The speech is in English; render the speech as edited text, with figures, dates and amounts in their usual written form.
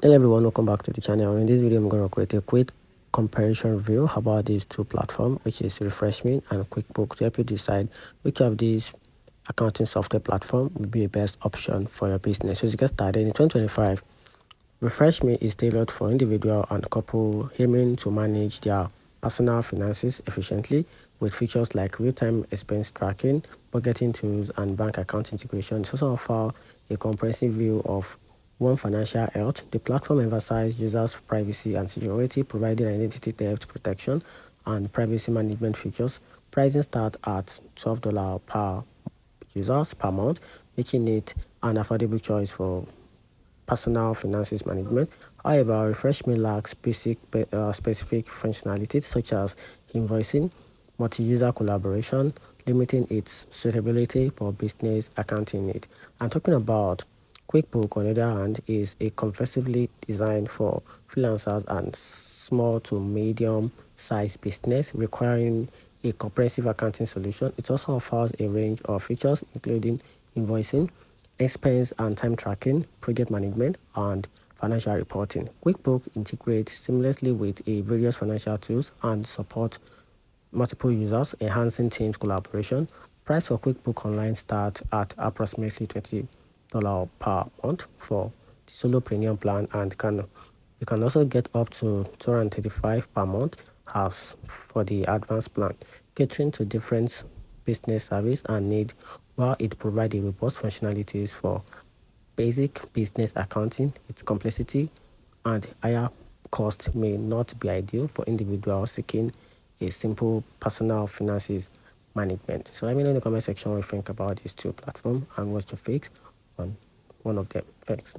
Hello everyone, welcome back to the channel. In this video I'm going to create a quick comparison review about these two platforms, which is Refreshme and QuickBooks, to help you decide which of these accounting software platform would be the best option for your business. So to get started, in 2025 Refreshme is tailored for individual and couple aiming to manage their personal finances efficiently with features like real-time expense tracking, budgeting tools, and bank account integration. It also offers a comprehensive view of one financial health. The platform emphasizes users' privacy and security, providing identity theft protection and privacy management features. Pricing starts at $12 per users per month, making it an affordable choice for personal finances management. However, Refreshme lacks specific functionalities such as invoicing, multi-user collaboration, limiting its suitability for business accounting needs. I'm talking about QuickBooks, on the other hand, is a comprehensively designed for freelancers and small to medium-sized business requiring a comprehensive accounting solution. It also offers a range of features including invoicing, expense and time tracking, project management, and financial reporting. QuickBooks integrates seamlessly with various financial tools and support multiple users, enhancing teams collaboration. Price for QuickBooks Online starts at approximately $20 per month for the solo premium plan, and you can also get up to $235 per month as for the advanced plan, catering to different business service and need, while it provides a robust functionalities for basic business accounting. Its complexity and higher cost may not be ideal for individuals seeking a simple personal finances management. So let me know in the comment section what you think about these two platforms and what's your fix on one of them. Thanks.